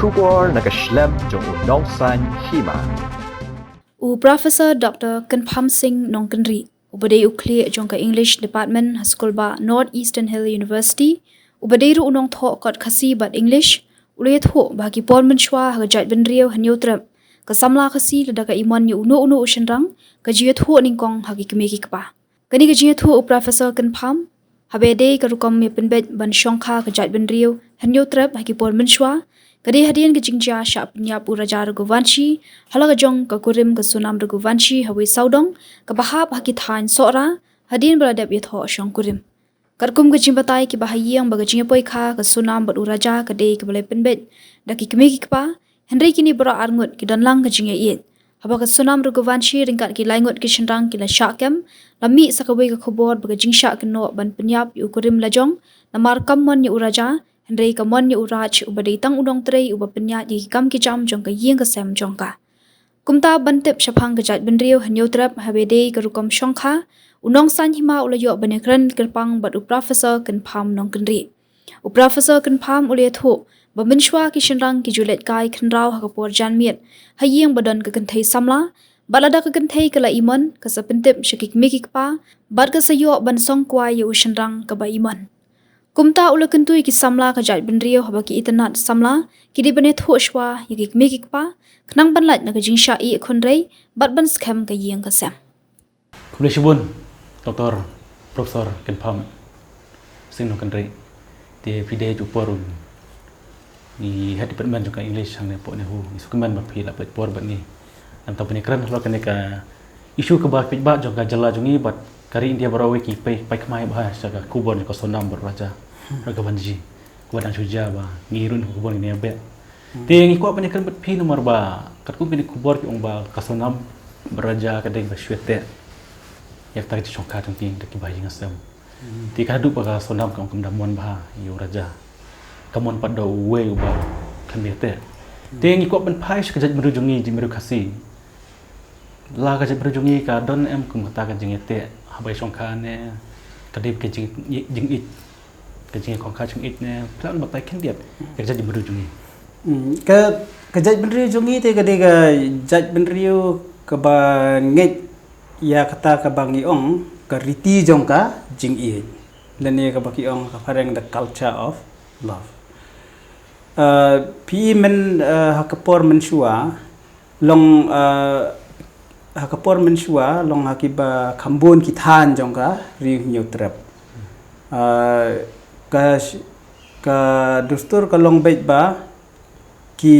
Shubor nakaslem jong unongsan hima. Professor Dr. Kanpham Singh Nongkanri, ubadai ukli jong ka English Department School ba Northeastern Hill University, ubadai ru unong tho kot khasi bat English, ulay tho bagi por menshwa hagajat benriyo hanyotrap, ka samla khasi lada ka iman yu uno ushenrang, ka jiya tho ningkong hagi kemeki kapa. Kani ka jiya tho Professor Kanpham, habede ka rukom mi penbet ban shongkha hagajat benriyo hanyotrap hagi por menshwa, Kadi hadian ke jingja sya penyap uraja Raghuvanshi, hala ke jong ke kurim ke sunam Raghuvanshi hawi saudong, ke bahap haki thain sora, hadian beradab yatho syong kurim. Karkum ke jimbatai ke bahayang baga jingya poikha ke sunam bat uraja ke day ke balai penbet, daki kemeki kepa, Henry kini bera arngut ke danlang ke jingya iit. Haba ke sunam Raghuvanshi ringkat ke laingut ke syenrang ke la syakem, lami sakawai ke khobor baga jingsya ke no ban penyap yu kurim lajong, namar kammon yu uraja, Henry kamon yu uraj ubadai tang udong trei uba penyat di kam ki jam jong ka yeng ka sem jong ka. Kumta bantip syapang kejat benriyo hanyotrap habede ke rukom syongkha, unong san hima ulayo banekran kerpang bat Professor Kanpham Nongkanri. Professor Kanpham ulayat ho, bamenshwa ki syenrang ki julet kai khenrao hakapor janmiet, hayeng badan ke kenthai samla, balada ke kenthai ke la iman, ke sepentip syakik mekik pa, bat ke sayo ban song kwai yu syenrang ke ba iman. Kumta ula kentui ki samla ka jat benriyo haba ki itanat samla ki di bane tho shwa yagik mekik pa knang banlat na ka jingsha I khunrei bat ban skhem ka yeng ka sem. Kumleshibun Dr. Professor Kanpham Singh Nongkanri di pide juporun ni head department juga English hang ne po ne hu ni sukuman ba phi la pet por bat ni am ta bani kran lo kan ka isu ke ba pit ba jong ka jala jongi bat kari India barawe ki pai kmai ba sa ka kubon ko sonam ber raja Raghuvanshi kuadang suja ba ngirun kubon ni be te ngi ko bani kran bat phi nomor ba kat ku bini kubor ki ong ba ka sonam beraja ka deng ba syete yak ta ki chongka tong ting ki ba ying asam ti ka du ba ka sonam ka ong damon ba yu raja kamon pad do we ba khamete te ngi ko ban phai ka jaj meru jongi ji meru khasi la ka jaj meru jongi ka don em kum ta ka jingete habai songkha ne kadip ke jing it ke jing kongkha jing it ne plan batai ken diat ke jadi beru jungi ke jaj benriyo jongi te ke ga jaj benriyo ke ba nget ya kata ke bangi ong ke riti jongka jing it lene ke baki ong ke pareng the culture of love pi men hakapor menshua long hakapor menshua long hakiba kambon kithan jongka ri nyotrap ka dustur ka long bait ba ki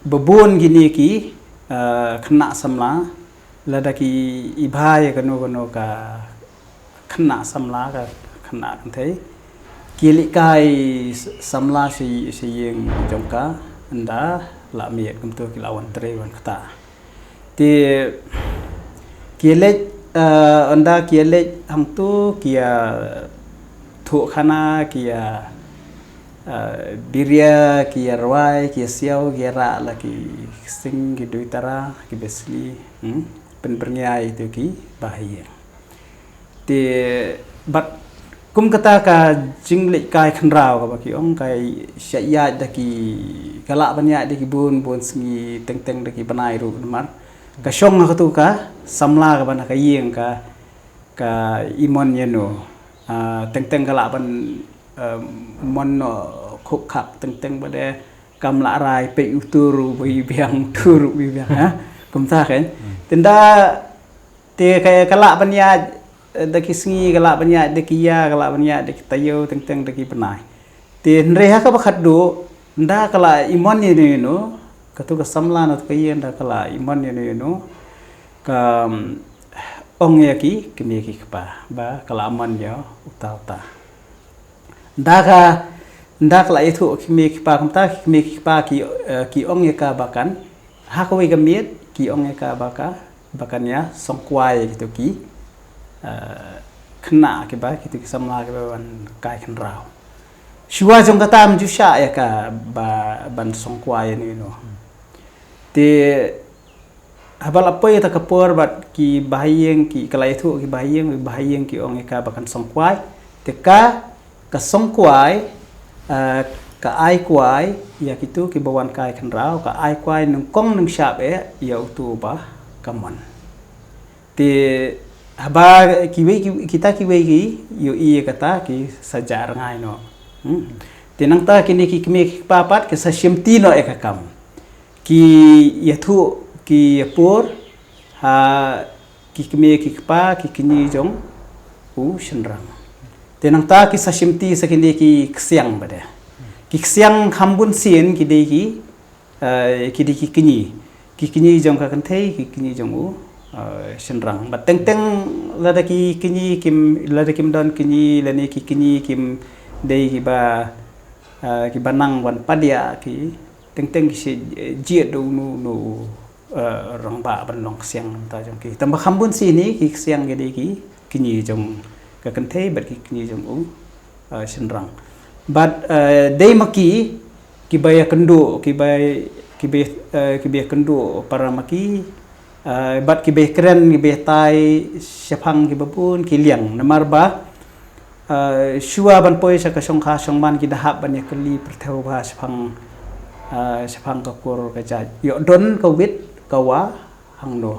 babon gini ki khna samla lada ki ibhai kano ka khna samla ka khna thai ki kai samla si yeng jongka anda la miet kum tu ki lawan tre wan kata ti kielek anda kielek hang tu kia thu khana kia biria kia rawai kia siau kia ra la ki sing ki duitara ki besli pen perngiai tu ki bahaya ti bat kum kata ka jinglik kai khanrao ka baki ong kai syaya daki kala banya daki bun sengi teng daki banai ru mar ka syong ka tu ka samla ka bana ka yeng ka imon yeno teng kala ban mon no khok khak teng bade kam la rai pe uturu bi biang turu bi biang ha kum ta kan tenda te ka kala banya daki sengi kala banya daki ya kala banya daki tayo teng daki banai te reha ka bakhat do nda kala imon yeno katu ka samla na ka yen da kala iman yeno ka ong yaki kemeki kapa ba kala aman ya uta nda kala itu kemeki pa kamta kemeki pa ki ong yaka bakan hakoi gamiet ki ong yaka bakan ya songkwai gitu ki khna ke ba gitu ki samla ke ban kai khan rao shua jong kata mju sha ya ka ban songkwai ni no te habal apa ya takapor bat ki bahayeng ki kalai thu ki bahayeng ki ong ka bakan songkwai te ka songkwai ka ai kwai ya kitu ki bawan kai kan rau ka ai kwai nung kong nung syap ya utu ba kamon te haba kita kiwe ki yo iya kata ki sajar ngai no te nang ta kini ki kme papat ke sa syemti no ekakam ki yathu ki pur ha ki kme ki pa ki kini jong u shenrang te nang ta ki sa syemti sa kini ki ksiang bade ki ksiang hambun sien ki de ki de ki kini jong ka kan thei ki kini jong u shenrang ba teng lada ki kini kim don kini lani ki kini kim dei ki ba ki banang wan padia ki teng ki si jiet do nu rong ba ban long siang ta jong ki tamba khambun si ni ki siang ge dei ki kini jong ka kan thei ba ki kini jong u shenrang but dei maki ki baya kendo ki bay kendo para maki bat ki be keren ki be tai syapang ki babun ki liang namar ba shua ban poi sa ka song kha song man ki dahap ban ya kali perthau ba syapang ka kur ka ja yo don ka wit ka wa hang do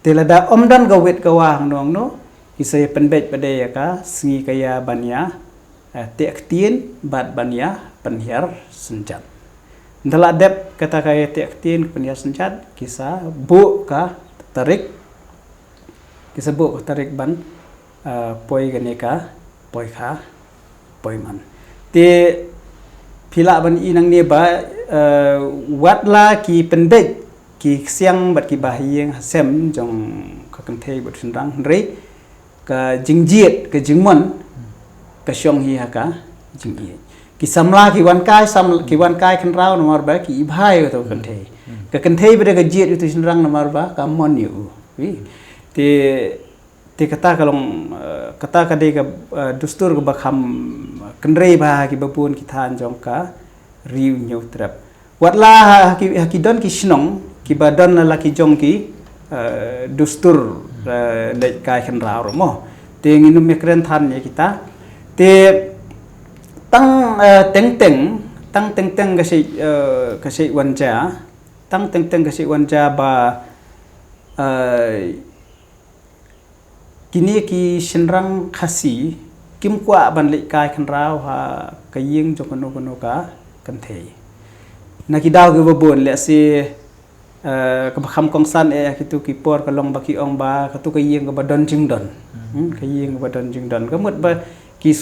telada om dan ka wit ka wa hang no ki saya penbet pada ya ka singi kaya ban ya tek tien bat ban ya penhiar senjat Dalam adab kata kaya tiaktin penyiar senjat kisah bu ka tarik ban poi ganeka poi kha poi man te pila ban inang ni ba watla ki pendek ki siang bat ki bahieng sem jong ka kentei bat sendang rei ka jingjiet ka jingmon ka syong hi ka jingjiet ki samla ki wan kai kan rau nomor ba ki ibhai to kan thei bede ka jiet itu senrang nomor ba ka mon yu te kata kalong kata ka de ka dustur ka bakham kenrei ba ki bapun ki than jong ka riu nyau trap watla ki don ki snong ki badan la ki jong ki dustur le kai kan rau mo te nginu mekren than ya kita te tang teng kasi wanja ba kini ki shenrang khasi kim kwa ban le kai kan rau ha kaying jokono ka kan thei na ki daw ge babon le se ka bakham kong san kitu ki por ka long ba ki ong ba ka tu kaying ka badon jingdon kaying ka badon jingdon ka mut ba ki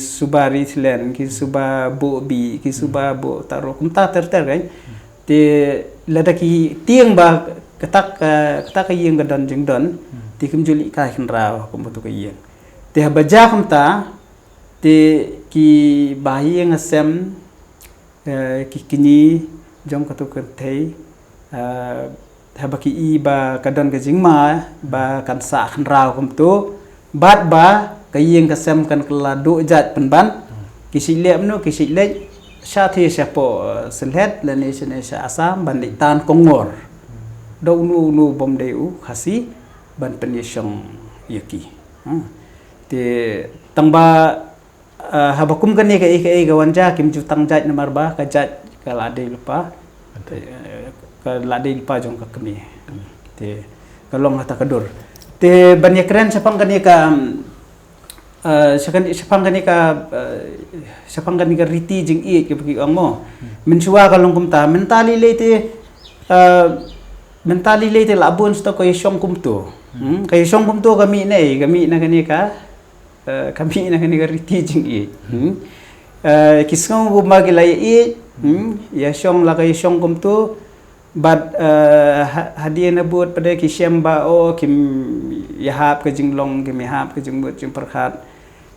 subari thlen ki suba bo bi ki suba bo taro kumta ter kan te lada ki tieng ba katak yeng gadon jingdon ti kim juli kai kan raw kum tu kayeng te baja kumta te ki bahieng asem ki kini jong katu kan thei habaki i ba kadon ka jingma ba kan sa kan raw kum tu bat ba kayeng kasem kan keladu jat penban kisilem no kisilej syati syapo selhet lanisne sya asam bandit tan kongor do nu bomdeu khasi ban penyesong yaki te tangba habakum kan ni ka wanja kim ju tang jat nomor ba ka jat ka lade lupa jong ka kemi te kalong hata kadur te banyak keren sapang kan ni ka sapang kan ni ka riti jing i ke bagi mo mencuwa kalong kumta mentali lete labun sto ko yong kumtu kay yong kumtu kami na kani ka riti jing i kisong gumagi lai i ya yong la kay yong kumtu bad hadiah nabut pada kisyam ba o kim yahap ke jinglong kim yahap ke jingbut jing perkhat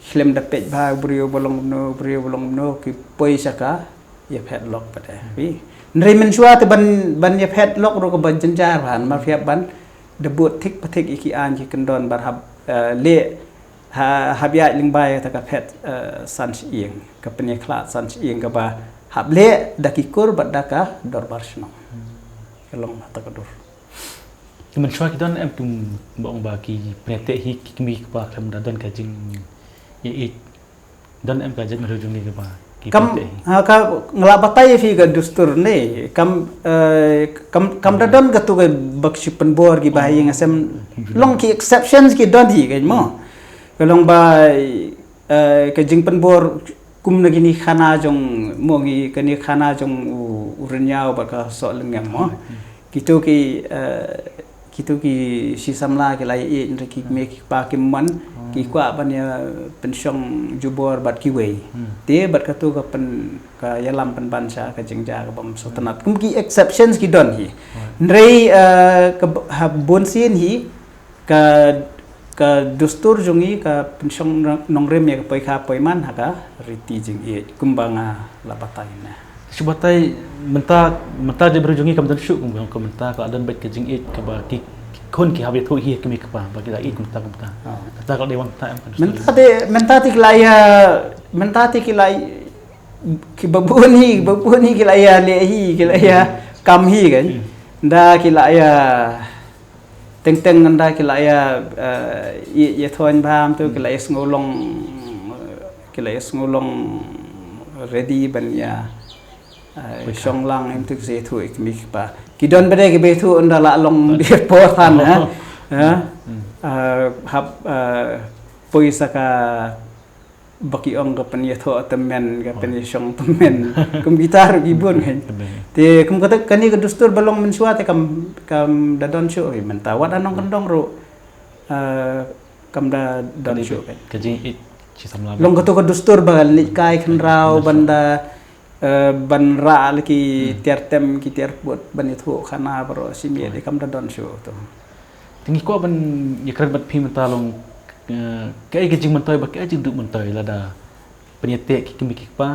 klem dapet ba brio bolong no ki poi saka ya phet lok pada wi nrei menchua te ban ya phet lok ro ko ban janjar han ma fiap ban debut thik pathik iki an ki kendon bar hab le habya lingbai ta ka phet san ieng ka penya khla san ieng ka ba hab le dakikur badaka dorbar sno kelong mata kadur menchua ki don em tum bong ba ki prete hi ki mi ba klem da don ka jing ye it dan em kajet merujung ni ke ba kam ka ngelabatai fi ga dustur ne kam dadon ga tu ga bakshi penbor gi bahing asem long ki exceptions ki don hi ga mo kalong ba ka jing penbor kum na gini khana jong mo gi kani khana jong urnyao ba ka so lengem mo kitu ki si samla ki lai e ki me ki pa ki man ki kwa ban ya pensiong jubor bat ki wei te bat ka tu ka pen ka yalam pen bansa ka jingja ka bam sultanat kum ki exceptions ki don hi rei ka bon sin hi ka dustur jungi ka pensiong nongrem ya ka poi kha poi man ha ka riti jing e kumbanga labatai na Subatai menta je berujungi kam dan syuk kum menta ka adan baik ke jing it ka ba ki kon ki habit ho hi kemi ka ba bagi la it menta kata kalau dewan ta em kan menta ti kilai ki babuni kilai lehi kilai kam hi kan da kilai teng anda kilai ye thon bam tu kilai ngolong ready ban ya song lang em tu se thu ik mi pa ki don bade ki be thu anda la long dia po than hab poi saka baki ong ka pen ye tho temen ka pen song temen kum gitar gi bon kan te kum kata kani ka dustur balong mensua te kam da don show men ta wat anong kendong ro kam da don show kan ka jing it ci samla long ka to ka dustur ba li kai khan rao banda ban ra laki tiar tem ki tiar buat ban itu khana baro simie de kam da don show to tingi ko ban ye kran bat phi menta long kai ke jing mentoy ba kai jing du mentoy lada penyete ki kimi ki pa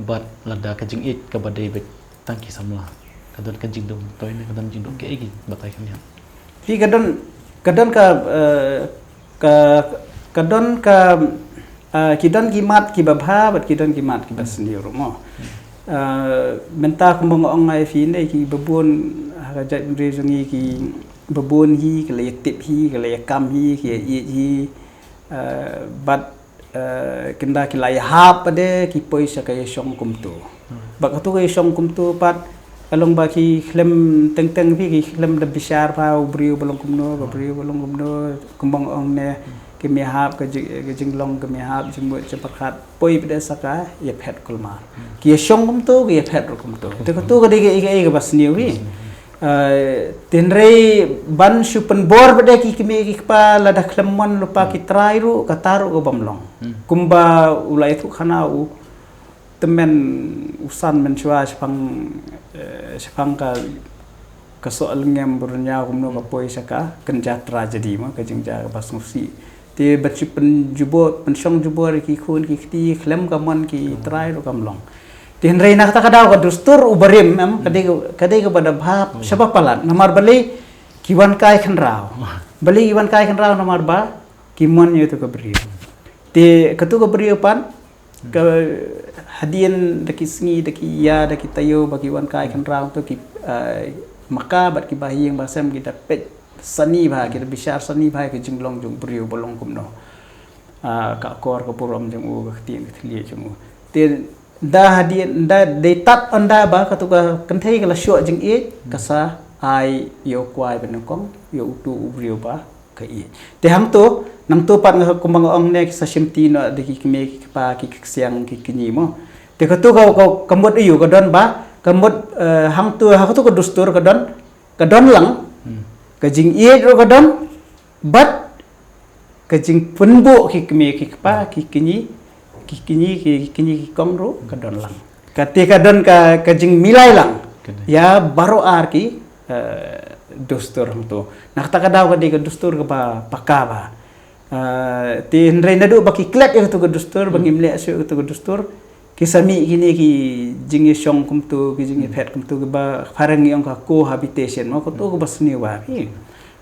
bat lada ka jing it ka badai bet tangki samla kadon ka jing du mentoy ne kadon jing du kai ki batai kan ya fi kadon kidon kimat ki babha bat kidon kimat ki basni romo menta kumbang ongai fi ne ki babon ha jai rezungi ki babon hi ke le tip hi ke le kam hi ki hi bat kenda ki lai hap ade ki poi sakai song kumtu bak tu kai song kumtu pat kalong ba ki klem teng fi ki klem da bishar pa ubriu balong kumno kumbang ong ne ki mi hap ka jinglong ka mi hap jimbo chapakhat poi bde saka ye phet kulma ki song kumtu ki ye phet kumtu te ko tu ka de ke basni wi tenrei ban supen bor bde ki mi pa la da klemon lupa ki trairu ka taru go bamlong kumba ulai tu khana u temen usan menchua sepang ka soal ngem burnya kumno ka poi saka kenjatra jadi ma ka jingja bas ngusi te bachi pen song jubor ki khun ki ti klem ka mon ki trairu kamlong tin rei nak ta kadau ka dustur ubarim em kadai ka pada bhap sabab palan namar bali kiwan kai khan rao namar ba kimon ye tu ka bri te katu ka bri pan ka hadian daki sngi daki ya daki tayo bagi wan kai khan rao tu ki maka bat ki bahiyang basam kita pet sani bha kita bishar sani bha ke jinglong jung bri bolong kumno ka kor ka purom jung u ka tiang ka thli jung te da hadian da de tat anda ba ka tu ka kanthei ka la sho jing e kasa ai yo kwai ben kong yo utu ubrio ba ka i te ham to nang to pat nga kumbang ong ne sa simti no de ki me ki pa ki siang ki kini mo te ka tu ka kamot yu ka don ba kamot hang tu ha ka tu ka dustur ka don lang ka jing e ro ka don bat ka jing punbo ki me ki pa ki kini kong ro ka don lang ka te ka don ka jing milai lang ya baro ar ki dustur tu nak ta ka daw ka de ka dustur ka ba pakaba tin rei nadu baki klek tu ka dustur bangim le su tu ka dustur kisami kini ki jingi song kum tu ki jingi phet kum tu ba pharangi ong ka cohabitation mo ko tu ko basni wa ki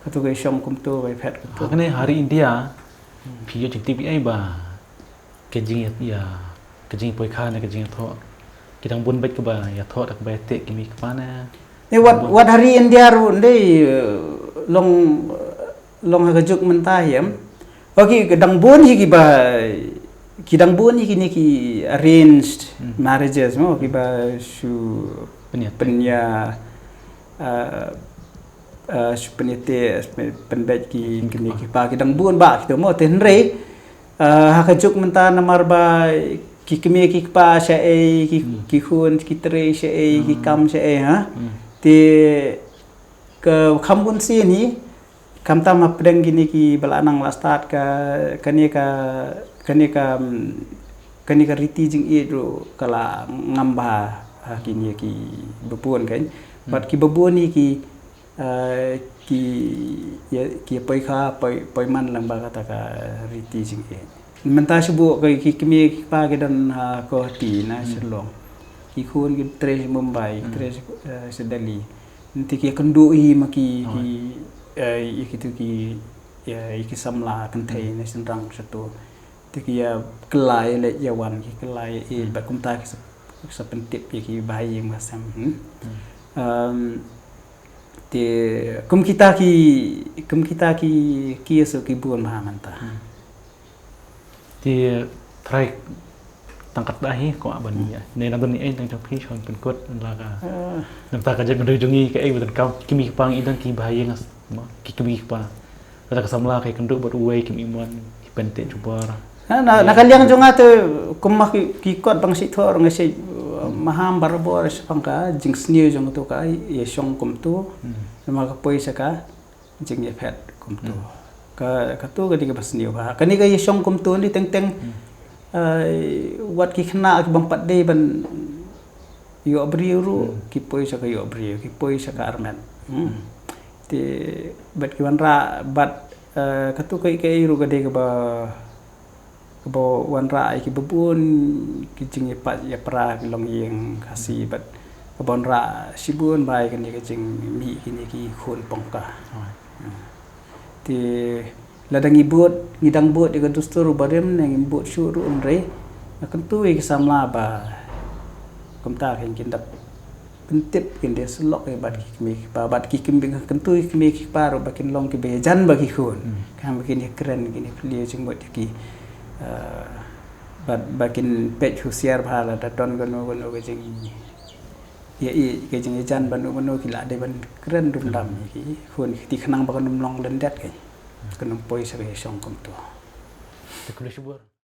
ka tu ka song kum tu ba phet kum tu kane hari India phi jing tpi ba ke jing ya ke jing poi kha ne ke jing tho kidang bun bet ke ba ya tho dak ba te ki mi ka na ni wat hari India ru ndei long ha juk menta hiam bagi kedang bun hi ki ba kidang buon ni kini ki arranged marriages mo kiba su penya su penyete penbet ki kini ki pa kidang buon ba kita mo tenre hakajuk menta namar ba ki kemi ki pa sha ki khun ki tre sha ki kam sha ha te ke khambun si ni kam tam pedang gini ki balanang la start kani ka riti jing e ro kala ngamba kini ki bebuan kan bat ki bebuan ni ki poi man lang ba kata ka riti jing e menta subu ki kemi ki pa ke dan ko ti na selong ki khun ki tre Mumbai tre sedali nanti ki kendui maki itu ki iki samla kentai na senrang satu ti ya kelai le yawan ki kelai ba kumta ki sepentip ki bahaya masam ti kum kita ki so ki buan mahamanta ti try tangkat dahi ko aban ya ne nandon ni tang chapi chon pen kot laga namta ka jag ndujungi ke betul kau kimi pang idan ki bahaya ngas ki kimi pa kata kasamla kai kenduk buat uai kimi mon ki pente cubar na kaliang jonga tu kumah ki kot bang si thor ngase maham barbor sepangka jing sniu jong tu ka ye song kum tu nama ka poi saka jing ye phet kum tu ka tu ka diga basniu ba kani ka ye song kum tu ni teng wat ki khna ki bang pat de ban yo briuru ki poi saka yo briu ki poi saka armen ti bat ki wanra bat katu kai ru ka de ka ba wanra ki bebun ki jing pat ya pra ki long yeng kasi bat bon ra sibun bai kan ki jing mi ki khun pongka ti ladang ibut ngidang bot di dustur barem nang ibut syuru umre akan tu ki samla ba kumta kan kindap pentip kinde selok bat ki kimbing kentu ki paro bakin long ki bejan bagi khun kan bakin keren gini beliau jing bot ki bakin pet husiar bhala da ton gono ke jing ye ke jing jan banu ki la de ban keren dum dam ki khun ti khnang bakan dum long den det ke kenung poi sa song kom tu